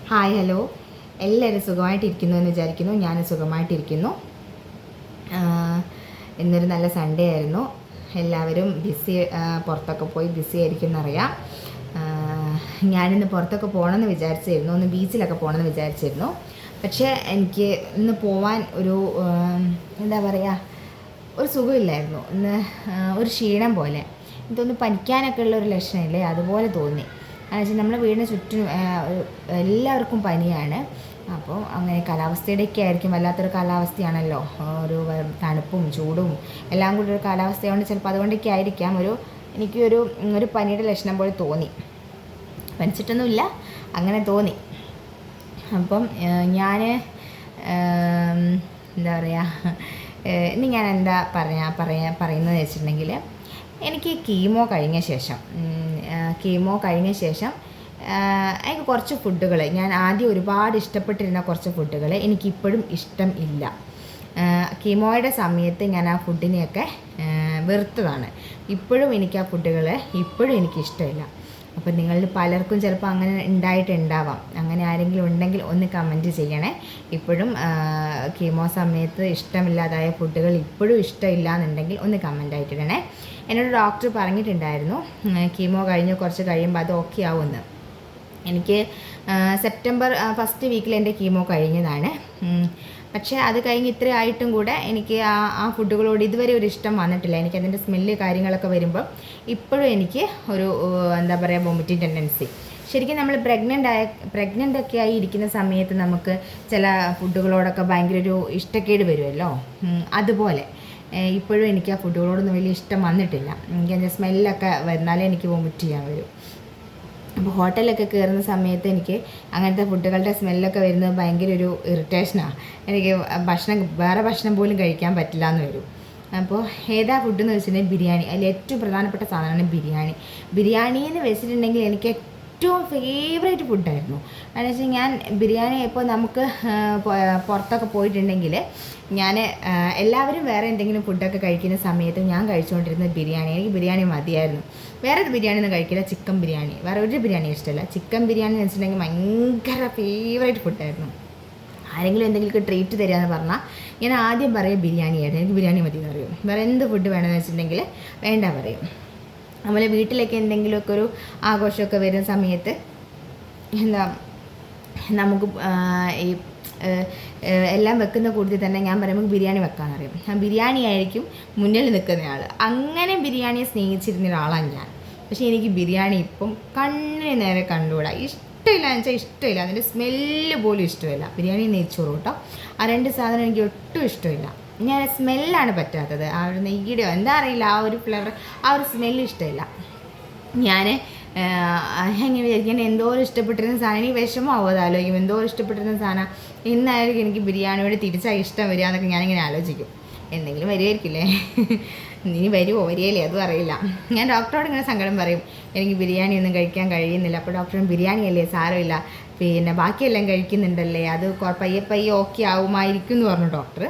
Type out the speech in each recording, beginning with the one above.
Hi hello, എല്ലാവരും സുഖമായിട്ടിരിക്കുന്നു എന്ന് വിചാരിക്കുന്നു. ഞാൻ സുഖമായിട്ടിരിക്കുന്നു. ഇന്നൊരു നല്ല സൺഡേ ആയിരുന്നു. എല്ലാവരും പുറത്തൊക്കെ പോയി ബിസി ആയിരിക്കും എന്നറിയാം. ഞാനിന്ന് പുറത്തൊക്കെ പോകണമെന്ന് വിചാരിച്ചിരുന്നു, ഒന്ന് ബീച്ചിലൊക്കെ പോകണമെന്ന് വിചാരിച്ചിരുന്നു. പക്ഷേ എനിക്ക് ഇന്ന് പോവാൻ എന്താ പറയുക, ഒരു സുഖമില്ലായിരുന്നു. ഇന്ന് ഒരു ക്ഷീണം പോലെ, ഇതൊന്ന് പനിക്കാനൊക്കെ ഉള്ള ഒരു ലക്ഷണമില്ലേ, അതുപോലെ തോന്നി. എന്നുവെച്ചാൽ നമ്മുടെ വീടിന് ചുറ്റും എല്ലാവർക്കും പനിയാണ്. അപ്പോൾ അങ്ങനെ കാലാവസ്ഥയുടെയൊക്കെ ആയിരിക്കും, വല്ലാത്തൊരു കാലാവസ്ഥയാണല്ലോ, ഒരു തണുപ്പും ചൂടും എല്ലാം കൂടി ഒരു കാലാവസ്ഥയുണ്ട്. ചിലപ്പോൾ അതുകൊണ്ടൊക്കെ ആയിരിക്കാം ഒരു പനിയുടെ ലക്ഷണം പോലെ തോന്നി. പനിച്ചിട്ടൊന്നുമില്ല, അങ്ങനെ തോന്നി. അപ്പം ഞാൻ എന്താ പറയുക, ഇനി ഞാൻ എന്താ പറയുന്നത് വെച്ചിട്ടുണ്ടെങ്കിൽ, എനിക്ക് കീമോ കഴിഞ്ഞ ശേഷം എനിക്ക് കുറച്ച് ഫുഡുകൾ, ഞാൻ ആദ്യം ഒരുപാട് ഇഷ്ടപ്പെട്ടിരുന്ന കുറച്ച് ഫുഡുകൾ എനിക്കിപ്പോഴും ഇഷ്ടം ഇല്ല. കീമോയുടെ സമയത്ത് ഞാൻ ആ ഫുഡിനെയൊക്കെ വെറുത്തതാണ്. ഇപ്പോഴും എനിക്ക് ആ ഫുഡുകൾ എനിക്കിഷ്ടമില്ല. അപ്പോൾ നിങ്ങളിൽ പലർക്കും ചിലപ്പോൾ അങ്ങനെ ഉണ്ടായിട്ടുണ്ടാവാം. അങ്ങനെ ആരെങ്കിലും ഉണ്ടെങ്കിൽ ഒന്ന് കമൻറ്റ് ചെയ്യണേ. ഇപ്പോഴും കീമോ സമയത്ത് ഇഷ്ടമില്ലാതായ ഫുഡുകൾ ഇപ്പോഴും ഇഷ്ടമില്ല എന്നുണ്ടെങ്കിൽ ഒന്ന് കമൻറ്റായിട്ടിടണേ. എന്നോട് ഡോക്ടർ പറഞ്ഞിട്ടുണ്ടായിരുന്നു, കീമോ കഴിഞ്ഞ് കുറച്ച് കഴിയുമ്പോൾ അത് ഓക്കെ ആവുമെന്ന്. എനിക്ക് സെപ്റ്റംബർ ഫസ്റ്റ് വീക്കിൽ എൻ്റെ കീമോ കഴിഞ്ഞതാണ്. പക്ഷേ അത് കഴിഞ്ഞ് ഇത്ര ആയിട്ടും കൂടെ എനിക്ക് ആ ഫുഡുകളോട് ഇതുവരെ ഒരു ഇഷ്ടം വന്നിട്ടില്ല. എനിക്കതിൻ്റെ സ്മെല്ല് കാര്യങ്ങളൊക്കെ വരുമ്പോൾ ഇപ്പോഴും എനിക്ക് ഒരു എന്താ പറയുക, വോമിറ്റിംഗ് ടെൻഡൻസി. ശരിക്കും നമ്മൾ പ്രഗ്നൻ്റ് ഒക്കെ ആയി ഇരിക്കുന്ന സമയത്ത് നമുക്ക് ചില ഫുഡുകളോടൊക്കെ ഭയങ്കര ഒരു ഇഷ്ടക്കേട് വരുമല്ലോ, അതുപോലെ ഇപ്പോഴും എനിക്ക് ആ ഫുഡുകളോടൊന്നും വലിയ ഇഷ്ടം വന്നിട്ടില്ല. എനിക്കതിൻ്റെ സ്മെല്ലൊക്കെ വന്നാലേ എനിക്ക് വോമിറ്റ് ചെയ്യാൻ വരും. അപ്പോൾ ഹോട്ടലൊക്കെ കയറുന്ന സമയത്ത് എനിക്ക് അങ്ങനത്തെ ഫുഡുകളുടെ സ്മെല്ലൊക്കെ വരുന്നത് ഭയങ്കര ഒരു ഇറിറ്റേഷനാണ്. എനിക്ക് വേറെ ഭക്ഷണം പോലും കഴിക്കാൻ പറ്റില്ല എന്ന് വരും. അപ്പോൾ ഏതാ ഫുഡ് എന്ന് വെച്ചിട്ടുണ്ടെങ്കിൽ ബിരിയാണി. അതിൽ ഏറ്റവും പ്രധാനപ്പെട്ട സാധനമാണ് ബിരിയാണി. ബിരിയാണി എന്ന് വെച്ചിട്ടുണ്ടെങ്കിൽ എനിക്ക് ഏറ്റവും ഫേവറേറ്റ് ഫുഡായിരുന്നു. എന്ന് വെച്ചാൽ ഞാൻ ബിരിയാണി ഇപ്പോൾ നമുക്ക് പുറത്തൊക്കെ പോയിട്ടുണ്ടെങ്കിൽ ഞാൻ എല്ലാവരും വേറെ എന്തെങ്കിലും ഫുഡൊക്കെ കഴിക്കുന്ന സമയത്ത് ഞാൻ കഴിച്ചുകൊണ്ടിരുന്നത് ബിരിയാണി. എനിക്ക് ബിരിയാണി മതിയായിരുന്നു. വേറെ ബിരിയാണി ഒന്നും കഴിക്കില്ല, ചിക്കൻ ബിരിയാണി. വേറെ ഒരു ബിരിയാണി ഇഷ്ടമല്ല. ചിക്കൻ ബിരിയാണി എന്ന് വെച്ചിട്ടുണ്ടെങ്കിൽ ഭയങ്കര ഫേവറേറ്റ് ഫുഡായിരുന്നു. ആരെങ്കിലും എന്തെങ്കിലും ട്രീറ്റ് തരികയെന്ന് പറഞ്ഞാൽ ഞാൻ ആദ്യം പറയും ബിരിയാണിയായിരുന്നു. എനിക്ക് ബിരിയാണി മതി എന്ന് പറയും. വേറെ എന്ത് ഫുഡ് വേണമെന്ന് വെച്ചിട്ടുണ്ടെങ്കിൽ വേണ്ട പറയും. നമ്മളെ വീട്ടിലേക്ക് എന്തെങ്കിലുമൊക്കെ ഒരു ആഘോഷമൊക്കെ വരുന്ന സമയത്ത് നമുക്ക് ഈ എല്ലാം വെക്കുന്ന കൂട്ടത്തിൽ തന്നെ ഞാൻ പറയുമ്പോൾ ബിരിയാണി വെക്കാമെന്നറിയും. ബിരിയാണി ആയിരിക്കും മുന്നിൽ നിൽക്കുന്നയാൾ. അങ്ങനെ ബിരിയാണിയെ സ്നേഹിച്ചിരുന്ന ഒരാളാണ് ഞാൻ. പക്ഷേ എനിക്ക് ബിരിയാണി ഇപ്പം കണ്ണിന് നേരെ കണ്ടുകൂടാ. ഇഷ്ടമില്ല എന്ന് വെച്ചാൽ ഇഷ്ടമില്ല. അതിൻ്റെ സ്മെല്ല് പോലും ഇഷ്ടമില്ല. ബിരിയാണി നെയ്ച്ചോറും കേട്ടോ, ആ രണ്ട് സാധനം എനിക്ക് ഒട്ടും ഇഷ്ടമില്ല. ഞാൻ സ്മെല്ലാണ് പറ്റാത്തത്. ആ ഒരു നെയ്യുടെയോ എന്താ അറിയില്ല, ആ ഒരു ഫ്ലേവർ, ആ ഒരു സ്മെല്ല് ഇഷ്ടമില്ല. ഞാൻ എങ്ങനെ വിചാരിക്കും, എന്തോരം ഇഷ്ടപ്പെട്ടിരുന്ന സാധനം, എനിക്ക് വിഷമമാവും അത് ആലോചിക്കും. എന്തോരം ഇഷ്ടപ്പെട്ടിരുന്ന സാധനം ഇന്നായിരിക്കും എനിക്ക് ബിരിയാണിയോട് തിരിച്ചാൽ ഇഷ്ടം വരിക എന്നൊക്കെ ഞാനിങ്ങനെ ആലോചിക്കും. എന്തെങ്കിലും വരുമായിരിക്കില്ലേ, ഇനി വരികയില്ലേ അതും അറിയില്ല. ഞാൻ ഡോക്ടറോട് ഇങ്ങനെ സങ്കടം പറയും, എനിക്ക് ബിരിയാണി ഒന്നും കഴിക്കാൻ കഴിയുന്നില്ല. അപ്പോൾ ഡോക്ടറും ബിരിയാണിയല്ലേ, സാരമില്ല, പിന്നെ ബാക്കിയെല്ലാം കഴിക്കുന്നുണ്ടല്ലേ, അത് പയ്യെ ഓക്കെ ആവുമായിരിക്കും എന്ന് പറഞ്ഞു ഡോക്ടർ.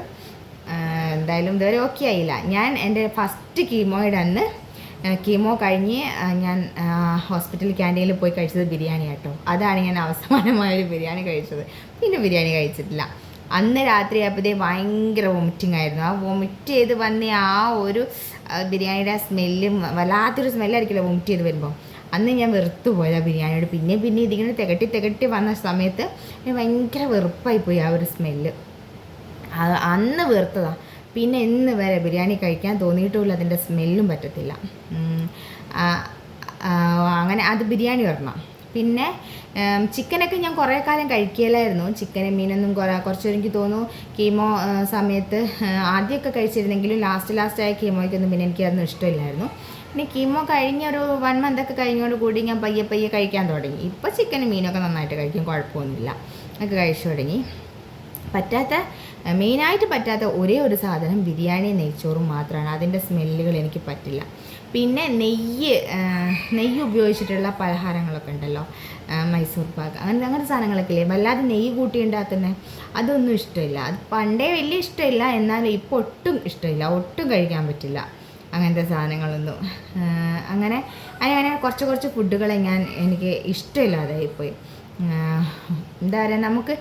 എന്തായാലും ഇതുവരെ ഓക്കെ ആയില്ല. ഞാൻ എൻ്റെ ഫസ്റ്റ് കീമോയുടെ അന്ന്, കീമോ കഴിഞ്ഞ് ഞാൻ ഹോസ്പിറ്റൽ ക്യാൻറ്റീനിൽ പോയി കഴിച്ചത് ബിരിയാണി കേട്ടോ. അതാണ് ഞാൻ അവസാനമായൊരു ബിരിയാണി കഴിച്ചത്. പിന്നെ ബിരിയാണി കഴിച്ചിട്ടില്ല. അന്ന് രാത്രി ആയപ്പോഴത്തേ ഭയങ്കര വോമിറ്റിംഗ് ആയിരുന്നു. ആ വോമിറ്റ് ചെയ്ത് വന്ന ആ ഒരു ബിരിയാണിയുടെ സ്മെല്ലും വല്ലാത്തൊരു സ്മെല്ലായിരിക്കില്ല വോമിറ്റ് ചെയ്ത് വരുമ്പോൾ. അന്ന് ഞാൻ വെറുത്തു പോയത് ആ ബിരിയാണിയോട്. പിന്നെ ഇതിങ്ങനെ തികട്ടി വന്ന സമയത്ത് ഭയങ്കര വെറുപ്പായിപ്പോയി ആ ഒരു സ്മെല്ല്. അന്ന് വെറുത്തതാണ്. പിന്നെ ഇന്ന് വരെ ബിരിയാണി കഴിക്കാൻ തോന്നിയിട്ടുമില്ല, അതിൻ്റെ സ്മെല്ലും പറ്റത്തില്ല. അങ്ങനെ അത് ബിരിയാണി വരണം. പിന്നെ ചിക്കനൊക്കെ ഞാൻ കുറേ കാലം കഴിക്കില്ലായിരുന്നു. ചിക്കനും മീനൊന്നും കുറച്ചൊരു എനിക്ക് തോന്നുന്നു കീമോ സമയത്ത് ആദ്യമൊക്കെ കഴിച്ചിരുന്നെങ്കിലും ലാസ്റ്റായ കീമോയ്ക്കൊന്നും പിന്നെ എനിക്കതൊന്നും ഇഷ്ടമില്ലായിരുന്നു. പിന്നെ കീമോ കഴിഞ്ഞ ഒരു 1 മന്തൊക്കെ കഴിഞ്ഞോട് കൂടി ഞാൻ പയ്യെ കഴിക്കാൻ തുടങ്ങി. ഇപ്പോൾ ചിക്കനും മീനൊക്കെ നന്നായിട്ട് കഴിക്കും, കുഴപ്പമൊന്നുമില്ല, ഒക്കെ കഴിച്ചു തുടങ്ങി. മെയിനായിട്ട് പറ്റാത്ത ഒരേ ഒരു സാധനം ബിരിയാണി നെയ്ച്ചോറും മാത്രമാണ്. അതിൻ്റെ സ്മെല്ലുകൾ എനിക്ക് പറ്റില്ല. പിന്നെ നെയ്യ് ഉപയോഗിച്ചിട്ടുള്ള പലഹാരങ്ങളൊക്കെ ഉണ്ടല്ലോ, മൈസൂർ പാക്ക്, അങ്ങനത്തെ സാധനങ്ങളൊക്കെ ഇല്ലേ, വല്ലാതെ നെയ്യ് കൂട്ടി ഉണ്ടാക്കുന്നത്, അതൊന്നും ഇഷ്ടമില്ല. അത് പണ്ടേ വലിയ ഇഷ്ടമില്ല, എന്നാൽ ഇപ്പോൾ ഒട്ടും ഇഷ്ടമില്ല, ഒട്ടും കഴിക്കാൻ പറ്റില്ല അങ്ങനത്തെ സാധനങ്ങളൊന്നും. അങ്ങനെ കുറച്ച് ഫുഡുകളെ എനിക്ക് ഇഷ്ടമില്ലാതായിപ്പോയി. എന്താ പറയുക, നമുക്ക്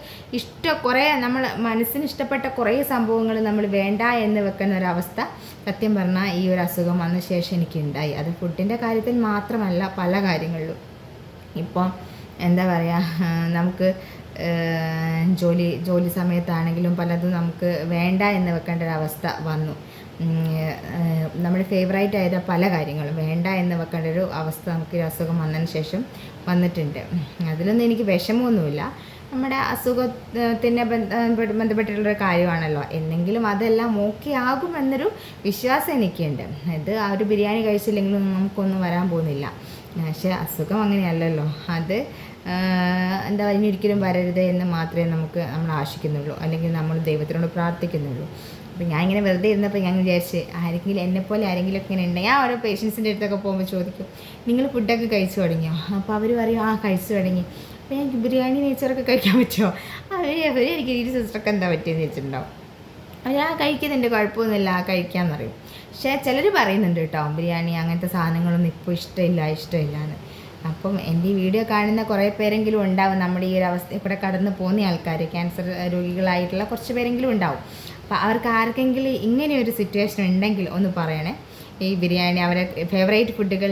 കുറേ നമ്മൾ മനസ്സിന് ഇഷ്ടപ്പെട്ട കുറേ സംഭവങ്ങൾ നമ്മൾ വേണ്ട എന്ന് വെക്കുന്ന ഒരവസ്ഥ സത്യം പറഞ്ഞാൽ ഈ ഒരു അസുഖം വന്ന ശേഷം എനിക്കുണ്ടായി. അത് ഫുഡിൻ്റെ കാര്യത്തിൽ മാത്രമല്ല, പല കാര്യങ്ങളിലും. ഇപ്പോൾ എന്താ പറയുക, നമുക്ക് ജോലി സമയത്താണെങ്കിലും പലതും നമുക്ക് വേണ്ട എന്ന് വെക്കേണ്ട ഒരവസ്ഥ വന്നു. നമ്മുടെ ഫേവറേറ്റ് ആയ പല കാര്യങ്ങളും വേണ്ട എന്ന് വെക്കേണ്ട ഒരു അവസ്ഥ നമുക്ക് ഈ അസുഖം വന്നതിന് ശേഷം വന്നിട്ടുണ്ട്. അതിലൊന്നും എനിക്ക് വിഷമമൊന്നുമില്ല. നമ്മുടെ അസുഖത്തിനെ ബന്ധപ്പെട്ടിട്ടുള്ളൊരു കാര്യമാണല്ലോ. എന്നെങ്കിലും അതെല്ലാം ഓക്കെ ആകുമെന്നൊരു വിശ്വാസം എനിക്കുണ്ട്. ഇത് ആ ഒരു ബിരിയാണി കഴിച്ചില്ലെങ്കിലും നമുക്കൊന്നും വരാൻ പോകുന്നില്ല. പക്ഷേ അസുഖം അങ്ങനെയല്ലല്ലോ. അത് എന്താ പറയുക, ഇനി ഒരിക്കലും വരരുത് എന്ന് മാത്രമേ നമ്മൾ ആശിക്കുന്നുള്ളൂ, അല്ലെങ്കിൽ നമ്മൾ ദൈവത്തിനോട് പ്രാർത്ഥിക്കുന്നുള്ളൂ. അപ്പോൾ ഞാൻ ഇങ്ങനെ വെറുതെ ഇരുന്നപ്പോൾ ഞാൻ വിചാരിച്ച് എന്നെപ്പോലെ ആരെങ്കിലും ഒക്കെ ഇങ്ങനെ ഉണ്ട്. ഞാൻ ഓരോ പേഷ്യൻസിൻ്റെ അടുത്തൊക്കെ പോകുമ്പോൾ ചോദിക്കും, നിങ്ങൾ ഫുഡൊക്കെ കഴിച്ചു തുടങ്ങിയോ? അപ്പോൾ അവർ പറയും കഴിച്ചു തുടങ്ങി. അപ്പോൾ എനിക്ക് ബിരിയാണി നെയ്ച്ചോറൊക്കെ കഴിക്കാൻ പറ്റുമോ? എനിക്ക് ഈ സിസ്റ്റർക്ക് എന്താ പറ്റിയെന്ന് വെച്ചിട്ടുണ്ടാവും. അവർ കഴിക്കുന്നുണ്ട്, കുഴപ്പമൊന്നുമില്ല, കഴിക്കാമെന്ന് പറയും. പക്ഷേ ചിലർ പറയുന്നുണ്ട് കേട്ടോ, ബിരിയാണി അങ്ങനത്തെ സാധനങ്ങളൊന്നും ഇപ്പോൾ ഇഷ്ടമില്ല എന്ന്. അപ്പം എൻ്റെ ഈ വീഡിയോ കാണുന്ന കുറേ പേരെങ്കിലും ഉണ്ടാവും നമ്മുടെ ഈ ഒരു അവസ്ഥ കൂടെ കടന്നു പോകുന്ന ആൾക്കാർ, ക്യാൻസർ രോഗികളായിട്ടുള്ള കുറച്ച് പേരെങ്കിലും ഉണ്ടാവും. അപ്പോൾ അവർക്ക് ആർക്കെങ്കിലും ഇങ്ങനെയൊരു സിറ്റുവേഷൻ ഉണ്ടെങ്കിൽ ഒന്ന് പറയണേ. ഈ ബിരിയാണി അവരെ ഫേവറേറ്റ് ഫുഡുകൾ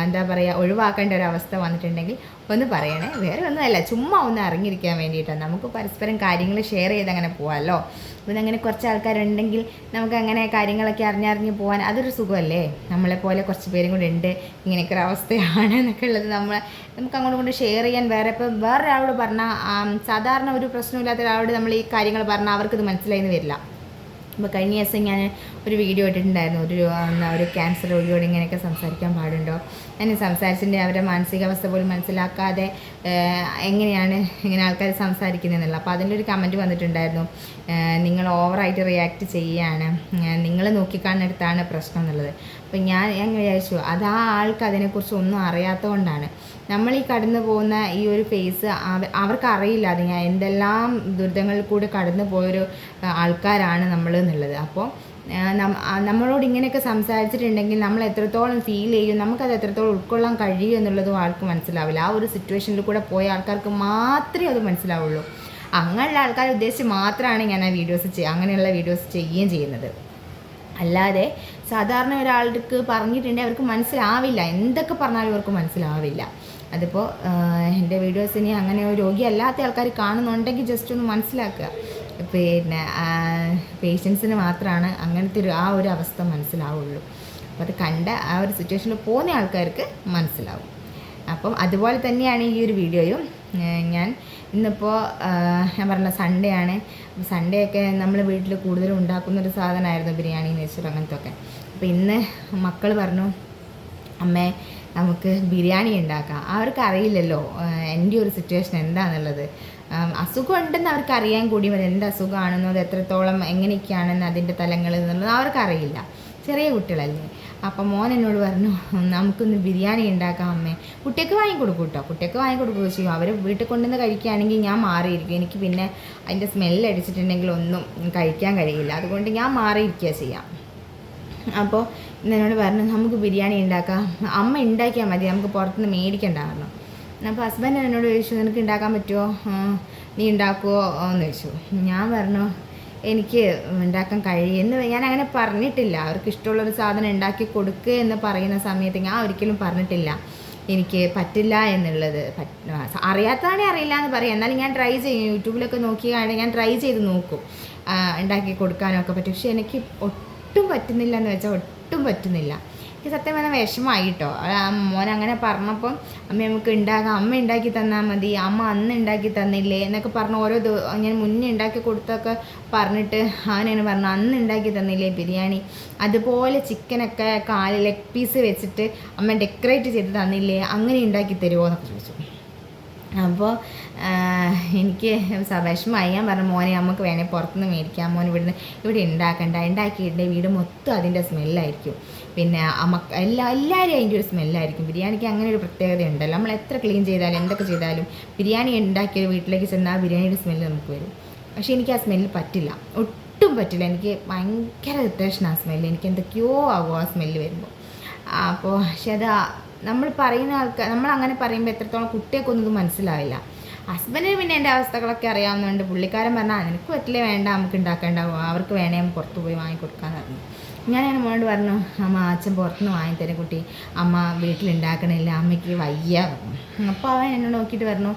എന്താ പറയുക ഒഴിവാക്കേണ്ട ഒരു അവസ്ഥ വന്നിട്ടുണ്ടെങ്കിൽ ഒന്ന് പറയണേ. വേറെ ഒന്നുമല്ല, ചുമ്മാ ഒന്ന് ഇറങ്ങിയിരിക്കാൻ വേണ്ടിയിട്ടാണ്. നമുക്ക് പരസ്പരം കാര്യങ്ങൾ ഷെയർ ചെയ്ത് അങ്ങനെ പോകാമല്ലോ. പിന്നെ അങ്ങനെ കുറച്ച് ആൾക്കാരുണ്ടെങ്കിൽ നമുക്ക് അങ്ങനെ കാര്യങ്ങളൊക്കെ അറിഞ്ഞറിഞ്ഞ് പോകാൻ അതൊരു സുഖമല്ലേ. നമ്മളെപ്പോലെ കുറച്ച് പേരും കൂടെ ഉണ്ട് ഇങ്ങനെയൊക്കെ ഒരു അവസ്ഥയാണ് എന്നൊക്കെ ഉള്ളത് നമുക്ക് അങ്ങോട്ട് കൊണ്ട് ഷെയർ ചെയ്യാൻ. വേറൊരാളോട് പറഞ്ഞാൽ, സാധാരണ ഒരു പ്രശ്നമില്ലാത്ത ഒരാളോട് നമ്മൾ ഈ കാര്യങ്ങൾ പറഞ്ഞാൽ അവർക്കിത് മനസ്സിലായിന്ന് വരില്ല. അപ്പോൾ കഴിഞ്ഞ ദിവസം ഞാൻ ഒരു വീഡിയോ ഇട്ടിട്ടുണ്ടായിരുന്നു, ഒരു ക്യാൻസർ രോഗിയോട് ഇങ്ങനെയൊക്കെ സംസാരിക്കാൻ പാടുണ്ടോ. ഞാൻ സംസാരിച്ചിട്ട് അവരുടെ മാനസികാവസ്ഥ പോലും മനസ്സിലാക്കാതെ എങ്ങനെയാണ് ഇങ്ങനെ ആൾക്കാർ സംസാരിക്കുന്നതെന്നുള്ള. അപ്പോൾ അതിൻ്റെ ഒരു കമൻറ്റ് വന്നിട്ടുണ്ടായിരുന്നു, നിങ്ങൾ ഓവറായിട്ട് റിയാക്ട് ചെയ്യുകയാണ്, നിങ്ങൾ നോക്കിക്കാണുന്നിടത്താണ് പ്രശ്നം എന്നുള്ളത്. അപ്പോൾ ഞാൻ വിചാരിച്ചു അത് ആ ആൾക്ക് അതിനെക്കുറിച്ച് ഒന്നും അറിയാത്തതുകൊണ്ടാണ്. നമ്മൾ ഈ കടന്നു പോകുന്ന ഈ ഒരു ഫേസ് അവർക്കറിയില്ല, അത് ഞാൻ എന്തെല്ലാം ദുരിതങ്ങളിൽ കൂടി കടന്നു പോയൊരു ആൾക്കാരാണ് നമ്മൾ എന്നുള്ളത്. അപ്പോൾ നമ്മളോട് ഇങ്ങനെയൊക്കെ സംസാരിച്ചിട്ടുണ്ടെങ്കിൽ നമ്മൾ എത്രത്തോളം ഫീൽ ചെയ്യും, നമുക്കത് എത്രത്തോളം ഉൾക്കൊള്ളാൻ കഴിയും എന്നുള്ളതും ആൾക്ക് മനസ്സിലാവില്ല. ആ ഒരു സിറ്റുവേഷനിൽ കൂടെ പോയ ആൾക്കാർക്ക് മാത്രമേ അത് മനസ്സിലാവുള്ളൂ. അങ്ങനെയുള്ള ആൾക്കാരെ ഉദ്ദേശിച്ച് മാത്രമാണ് ഞാൻ അങ്ങനെയുള്ള വീഡിയോസ് ചെയ്യുകയും ചെയ്യുന്നത്. അല്ലാതെ സാധാരണ ഒരാൾക്ക് പറഞ്ഞിട്ടുണ്ടെങ്കിൽ അവർക്ക് മനസ്സിലാവില്ല, എന്തൊക്കെ പറഞ്ഞാലും അവർക്ക് മനസ്സിലാവില്ല. അതിപ്പോൾ എൻ്റെ വീഡിയോസിന് അങ്ങനെ ഒരു രോഗിയല്ലാത്ത ആൾക്കാർ കാണുന്നുണ്ടെങ്കിൽ ജസ്റ്റ് ഒന്ന് മനസ്സിലാക്കുക. പിന്നെ പേഷ്യൻസിന് മാത്രമാണ് അങ്ങനത്തെ ആ ഒരു അവസ്ഥ മനസ്സിലാവുള്ളൂ. അപ്പോൾ അത് കണ്ട ആ ഒരു സിറ്റുവേഷനിൽ പോകുന്ന ആൾക്കാർക്ക് മനസ്സിലാവും. അപ്പം അതുപോലെ തന്നെയാണ് ഈ ഒരു വീഡിയോയും. ഇന്നിപ്പോൾ ഞാൻ പറഞ്ഞ സൺഡേ ആണ്. സൺഡേ ഒക്കെ നമ്മൾ വീട്ടിൽ കൂടുതലും ഉണ്ടാക്കുന്നൊരു സാധനമായിരുന്നു ബിരിയാണി, നെയ്ച്ചോറ് അങ്ങനത്തെ ഒക്കെ. അപ്പോൾ ഇന്ന് മക്കൾ പറഞ്ഞു, അമ്മേ നമുക്ക് ബിരിയാണി ഉണ്ടാക്കാം. അവർക്ക് അറിയില്ലല്ലോ എൻ്റെ ഒരു സിറ്റുവേഷൻ എന്താണെന്നുള്ളത്. അസുഖം ഉണ്ടെന്ന് അവർക്ക് അറിയാൻ കൂടി മതി, എന്ത് അസുഖമാണെന്നോ അത് എത്രത്തോളം എങ്ങനെയൊക്കെയാണെന്ന് അതിൻ്റെ തലങ്ങൾ എന്നുള്ളത് അവർക്കറിയില്ല, ചെറിയ കുട്ടികളല്ലേ. അപ്പം മോൻ എന്നോട് പറഞ്ഞു, നമുക്കൊന്ന് ബിരിയാണി ഉണ്ടാക്കാം അമ്മേ. കുട്ടിയൊക്കെ വാങ്ങിക്കൊടുക്കും കേട്ടോ, കുട്ടിയൊക്കെ വാങ്ങിക്കൊടുക്കുകയോ ചെയ്യും. അവർ വീട്ടിൽ കൊണ്ടുവന്ന് കഴിക്കുകയാണെങ്കിൽ ഞാൻ മാറിയിരിക്കും. എനിക്ക് പിന്നെ അതിൻ്റെ സ്മെല്ല് അടിച്ചിട്ടുണ്ടെങ്കിൽ ഒന്നും കഴിക്കാൻ കഴിയില്ല, അതുകൊണ്ട് ഞാൻ മാറിയിരിക്കുക ചെയ്യാം. അപ്പോൾ എന്നോട് പറഞ്ഞു, നമുക്ക് ബിരിയാണി ഉണ്ടാക്കാം, അമ്മ ഉണ്ടാക്കിയാൽ മതി, നമുക്ക് പുറത്തുനിന്ന് മേടിക്കണ്ട പറഞ്ഞു. അപ്പോൾ ഹസ്ബൻഡ് എന്നോട് ചോദിച്ചു, നിനക്ക് ഉണ്ടാക്കാൻ പറ്റുമോ, നീ ഉണ്ടാക്കുമോ എന്ന് ചോദിച്ചു. ഞാൻ പറഞ്ഞു, എനിക്ക് ഉണ്ടാക്കാൻ കഴിയുമെന്ന് ഞാൻ അങ്ങനെ പറഞ്ഞിട്ടില്ല. അവർക്ക് ഇഷ്ടമുള്ളൊരു സാധനം ഉണ്ടാക്കി കൊടുക്കുക എന്ന് പറയുന്ന സമയത്ത് ഞാൻ ഒരിക്കലും പറഞ്ഞിട്ടില്ല എനിക്ക് പറ്റില്ല എന്നുള്ളത്. അറിയാത്തതാണേ അറിയില്ല എന്ന് പറയാം, എന്നാലും ഞാൻ ട്രൈ ചെയ്യും. യൂട്യൂബിലൊക്കെ നോക്കിയാണെങ്കിൽ ഞാൻ ട്രൈ ചെയ്ത് നോക്കും, ഉണ്ടാക്കി കൊടുക്കാനൊക്കെ പറ്റും. പക്ഷെ എനിക്ക് ഒട്ടും പറ്റുന്നില്ല എന്ന് വെച്ചാൽ ഒട്ടും പറ്റുന്നില്ല. എനിക്ക് സത്യം പറഞ്ഞാൽ വിഷമമായി കേട്ടോ. മോൻ അങ്ങനെ പറഞ്ഞപ്പം അമ്മ നമുക്ക് ഉണ്ടാക്കാം, അമ്മ ഉണ്ടാക്കി തന്നാൽ മതി, അമ്മ അന്ന് ഉണ്ടാക്കി തന്നില്ലേ എന്നൊക്കെ പറഞ്ഞ് ഞാൻ മുന്നേ ഉണ്ടാക്കി കൊടുത്തൊക്കെ പറഞ്ഞിട്ട് അവനെന്നെ പറഞ്ഞു, അന്ന് ഉണ്ടാക്കി തന്നില്ലേ ബിരിയാണി, അതുപോലെ ചിക്കനൊക്കെ ലെഗ് പീസ് വെച്ചിട്ട് അമ്മ ഡെക്കറേറ്റ് ചെയ്ത് തന്നില്ലേ, അങ്ങനെ ഉണ്ടാക്കി തരുമോ എന്നൊക്കെ ചോദിച്ചു. അപ്പോൾ എനിക്ക് വിഷമമായി. ഞാൻ പറഞ്ഞു, മോനെ നമുക്ക് വേണേൽ പുറത്തുനിന്ന് മേടിക്കാം, മോൻ ഇവിടെ ഉണ്ടാക്കിയിട്ട് വീട് മൊത്തം അതിൻ്റെ സ്മെല്ലായിരിക്കും. പിന്നെ എല്ലാവരും അതിൻ്റെ ഒരു സ്മെല്ലായിരിക്കും. ബിരിയാണിക്ക് അങ്ങനെ ഒരു പ്രത്യേകത ഉണ്ടല്ലോ, നമ്മൾ എത്ര ക്ലീൻ ചെയ്താലും എന്തൊക്കെ ചെയ്താലും ബിരിയാണി ഉണ്ടാക്കിയ വീട്ടിലേക്ക് ചെന്നാൽ ബിരിയാണിയുടെ സ്മെല്ല് നമുക്ക് വരും. പക്ഷേ എനിക്ക് ആ സ്മെല്ല് പറ്റില്ല, ഒട്ടും പറ്റില്ല. എനിക്ക് ഭയങ്കര ഇറിറ്റേഷനാണ് ആ സ്മെല്ല്, എനിക്ക് എന്തൊക്കെയോ ആകും ആ സ്മെല്ല് വരുമ്പോൾ. അപ്പോൾ പക്ഷെ അത് നമ്മൾ പറയുന്ന നമ്മൾ അങ്ങനെ പറയുമ്പോൾ എത്രത്തോളം കുട്ടികൾക്കൊന്നും ഇത് മനസ്സിലാവില്ല. ഹസ്ബൻഡിന് പിന്നെ എൻ്റെ അവസ്ഥകളൊക്കെ അറിയാവുന്നതുകൊണ്ട് പുള്ളിക്കാരൻ പറഞ്ഞാൽ നിനക്ക് പറ്റില്ല, വേണ്ട നമുക്ക് ഉണ്ടാക്കേണ്ടാവും, അവർക്ക് വേണേ പുറത്ത് പോയി വാങ്ങിക്കൊടുക്കാമെന്ന് പറഞ്ഞു. ഞാൻ എൻ്റെ മോനോട് പറഞ്ഞു, അമ്മ അച്ഛൻ പുറത്തുനിന്ന് വാങ്ങിത്തരാം കുട്ടി, അമ്മ വീട്ടിലുണ്ടാക്കണില്ല, അമ്മയ്ക്ക് വയ്യ പറഞ്ഞു. അപ്പോൾ അവൻ എന്നെ നോക്കിയിട്ട് പറഞ്ഞു,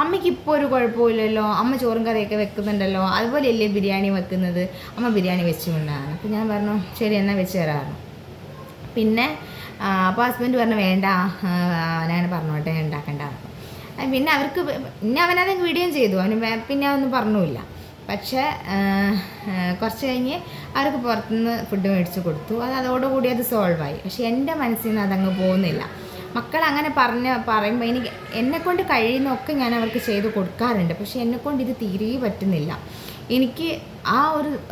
അമ്മയ്ക്ക് ഇപ്പോൾ ഒരു കുഴപ്പമില്ലല്ലോ, അമ്മ ചോറും കറിയൊക്കെ വെക്കുന്നുണ്ടല്ലോ, അതുപോലെയല്ലേ ബിരിയാണി വെക്കുന്നത്, അമ്മ ബിരിയാണി വെച്ചുകൊണ്ടാണ്. അപ്പോൾ ഞാൻ പറഞ്ഞു ശരി എന്നാൽ വെച്ച് തരാറുണ്ട്. പിന്നെ അപ്പോൾ ഹസ്ബൻഡ് പറഞ്ഞു വേണ്ട, അവനാണ് പറഞ്ഞോട്ടെ ഉണ്ടാക്കണ്ട. പിന്നെ അവർക്ക് പിന്നെ അവനത് വീഡിയോ ചെയ്തു, അവന് പിന്നെ അതൊന്നും പറഞ്ഞില്ല. പക്ഷേ കുറച്ച് കഴിഞ്ഞ് അവർക്ക് പുറത്തുനിന്ന് ഫുഡ് മേടിച്ച് കൊടുത്തു, അതോടുകൂടി അത് സോൾവായി. പക്ഷേ എൻ്റെ മനസ്സിൽ നിന്ന് അതങ്ങ് പോകുന്നില്ല. മക്കൾ അങ്ങനെ പറയുമ്പോൾ എന്നെക്കൊണ്ട് കഴിയുന്നതൊക്കെ ഞാൻ അവർക്ക് ചെയ്ത് കൊടുക്കാറുണ്ട്. പക്ഷേ എന്നെക്കൊണ്ട് ഇത് തീരെ പറ്റുന്നില്ല. എനിക്ക്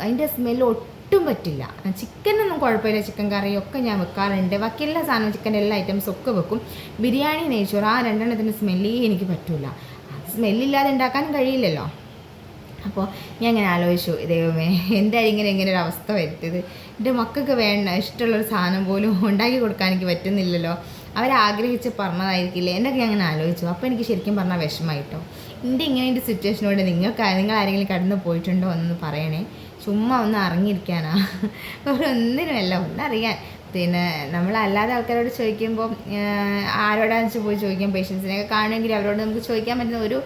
അതിൻ്റെ സ്മെല്ല് ഒട്ടും പറ്റില്ല. ചിക്കനൊന്നും കുഴപ്പമില്ല, ചിക്കൻ കറിയൊക്കെ ഞാൻ വെക്കാറുണ്ട്, ബാക്കി എല്ലാ സാധനവും ചിക്കൻ്റെ എല്ലാ ഐറ്റംസും ഒക്കെ വെക്കും. ബിരിയാണി, നെയ്ച്ചോറ് ആ രണ്ടെണ്ണത്തിൻ്റെ സ്മെല്ലേ എനിക്ക് പറ്റില്ല. അത് സ്മെല്ലില്ലാതെ ഉണ്ടാക്കാനും കഴിയില്ലല്ലോ. അപ്പോൾ ഞാൻ ഇങ്ങനെ ആലോചിച്ചു, ദൈവമേ എന്തായാലും ഇങ്ങനെ ഒരു അവസ്ഥ വരുത്തിയത്. എൻ്റെ മക്കൾക്ക് ഇഷ്ടമുള്ളൊരു സാധനം പോലും ഉണ്ടാക്കി കൊടുക്കാൻ എനിക്ക് പറ്റുന്നില്ലല്ലോ. അവരാഗ്രഹിച്ച് പറഞ്ഞതായിരിക്കില്ലേ എന്നൊക്കെ ഞാൻ അങ്ങനെ ആലോചിച്ചു. അപ്പോൾ എനിക്ക് ശരിക്കും പറഞ്ഞാൽ വിഷമമായിട്ടോ. ഇങ്ങനെ സിറ്റുവേഷനോട് നിങ്ങൾ ആരെങ്കിലും കടന്നു പോയിട്ടുണ്ടോ എന്നൊന്ന് പറയണേ. ചുമ്മാ ഒന്ന് അറിഞ്ഞിരിക്കാനാ, ഒന്നിനുമല്ല, ഒന്നറിയാൻ. പിന്നെ നമ്മളല്ലാതെ ആൾക്കാരോട് ചോദിക്കുമ്പോൾ ആരോടാന്ന് വെച്ച് പോയി ചോദിക്കാം. പേഷ്യൻസിനെയൊക്കെ കാണുമെങ്കിൽ അവരോട് നമുക്ക് ചോദിക്കാൻ പറ്റുന്ന ഒരു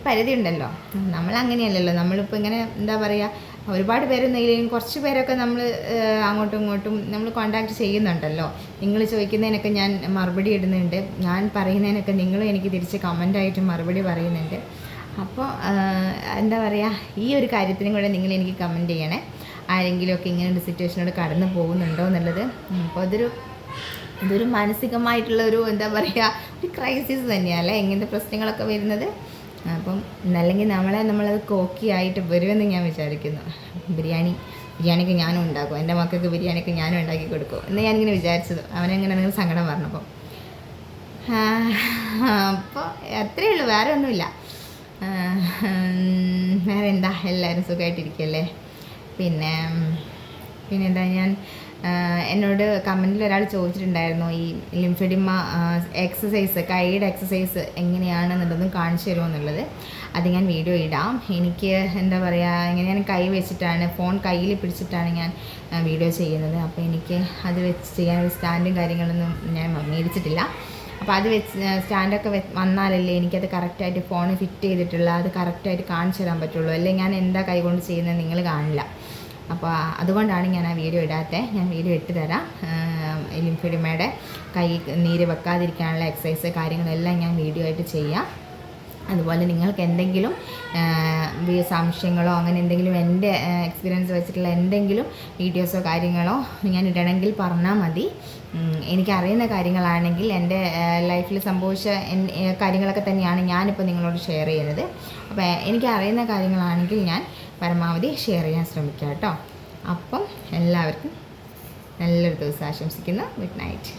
പരിധി ഉണ്ടല്ലോ. നമ്മളങ്ങനെയല്ലല്ലോ. നമ്മളിപ്പോൾ ഇങ്ങനെ എന്താ പറയുക, ഒരുപാട് പേരൊന്നുമില്ലെങ്കിലും കുറച്ച് പേരൊക്കെ നമ്മൾ അങ്ങോട്ടും ഇങ്ങോട്ടും നമ്മൾ കോണ്ടാക്ട് ചെയ്യുന്നുണ്ടല്ലോ. നിങ്ങൾ ചോദിക്കുന്നതിനൊക്കെ ഞാൻ മറുപടി ഇടുന്നുണ്ട്, ഞാൻ പറയുന്നതിനൊക്കെ നിങ്ങളും എനിക്ക് തിരിച്ച് കമൻ്റായിട്ട് മറുപടി പറയുന്നുണ്ട്. അപ്പോൾ എന്താ പറയുക, ഈ ഒരു കാര്യത്തിനും കൂടെ നിങ്ങൾ എനിക്ക് കമൻറ്റ് ചെയ്യണേ, ആരെങ്കിലുമൊക്കെ ഇങ്ങനൊരു സിറ്റുവേഷനോട് കടന്നു പോകുന്നുണ്ടോ എന്നുള്ളത്. അപ്പോൾ ഇതൊരു മാനസികമായിട്ടുള്ള എന്താ പറയുക, ഒരു ക്രൈസിസ് തന്നെയല്ലേ ഇങ്ങനത്തെ പ്രശ്നങ്ങളൊക്കെ വരുന്നത്. അപ്പം അല്ലെങ്കിൽ നമ്മളത് കോക്കിയായിട്ട് വരുമെന്ന് ഞാൻ വിചാരിക്കുന്നു. ബിരിയാണിക്ക് ഞാനും ഉണ്ടാക്കും, എൻ്റെ മക്കൾക്ക് ബിരിയാണിക്ക് ഞാനും ഉണ്ടാക്കി കൊടുക്കും എന്ന് ഞാനിങ്ങനെ വിചാരിച്ചത്. അവനെങ്ങനെ നിങ്ങൾ സങ്കടം പറഞ്ഞപ്പോൾ. അപ്പോൾ അത്രയേ ഉള്ളൂ, വേറെ ഒന്നുമില്ല. വേറെ എന്താ, എല്ലാവരും സുഖമായിട്ടിരിക്കല്ലേ. പിന്നെന്താ, ഞാൻ എന്നോട് കമൻറ്റിൽ ഒരാൾ ചോദിച്ചിട്ടുണ്ടായിരുന്നു ഈ ലിംഫെഡിമ എക്സസൈസ്, കൈയുടെ എക്സസൈസ് എങ്ങനെയാണെന്നുള്ളതും കാണിച്ചു തരുമോ എന്നുള്ളത്. അത് ഞാൻ വീഡിയോ ഇടാം. എനിക്ക് എന്താ പറയുക, ഇങ്ങനെ ഞാൻ കൈ വെച്ചിട്ടാണ്, ഫോൺ കയ്യിൽ പിടിച്ചിട്ടാണ് ഞാൻ വീഡിയോ ചെയ്യുന്നത്. അപ്പോൾ എനിക്ക് അത് വെച്ച് ചെയ്യാനൊരു സ്റ്റാൻഡും കാര്യങ്ങളൊന്നും ഞാൻ മേടിച്ചിട്ടില്ല. അപ്പോൾ അത് സ്റ്റാൻഡൊക്കെ വന്നാലല്ലേ എനിക്കത് കറക്റ്റായിട്ട് ഫോണിൽ ഫിറ്റ് ചെയ്തിട്ടുള്ള അത് കറക്റ്റായിട്ട് കാണിച്ചു തരാൻ പറ്റുള്ളൂ. അല്ലെങ്കിൽ ഞാൻ എന്താ കൈ കൊണ്ട് ചെയ്യുന്നത് നിങ്ങൾ കാണില്ല. അപ്പോൾ അതുകൊണ്ടാണ് ഞാൻ ആ വീഡിയോ ഇടാത്തത്. ഞാൻ വീഡിയോ ഇട്ട് തരാം. ലിംഫെഡിമയുടെ കൈ നീര് വെക്കാതിരിക്കാനുള്ള എക്സസൈസ് കാര്യങ്ങളെല്ലാം ഞാൻ വീഡിയോ ആയിട്ട് ചെയ്യാം. അതുപോലെ നിങ്ങൾക്ക് എന്തെങ്കിലും സംശയങ്ങളോ അങ്ങനെ എന്തെങ്കിലും എൻ്റെ എക്സ്പീരിയൻസ് വെച്ചിട്ടുള്ള എന്തെങ്കിലും വീഡിയോസോ കാര്യങ്ങളോ ഞാൻ ഇടണമെങ്കിൽ പറഞ്ഞാൽ മതി. എനിക്കറിയുന്ന കാര്യങ്ങളാണെങ്കിൽ എൻ്റെ ലൈഫിൽ സംഭവിച്ച കാര്യങ്ങളൊക്കെ തന്നെയാണ് ഞാനിപ്പോൾ നിങ്ങളോട് ഷെയർ ചെയ്യുന്നത്. അപ്പോൾ എനിക്കറിയുന്ന കാര്യങ്ങളാണെങ്കിൽ ഞാൻ പരമാവധി ഷെയർ ചെയ്യാൻ ശ്രമിക്കാം കേട്ടോ. അപ്പം എല്ലാവർക്കും നല്ലൊരു ദിവസം ആശംസിക്കുന്നു. Good night.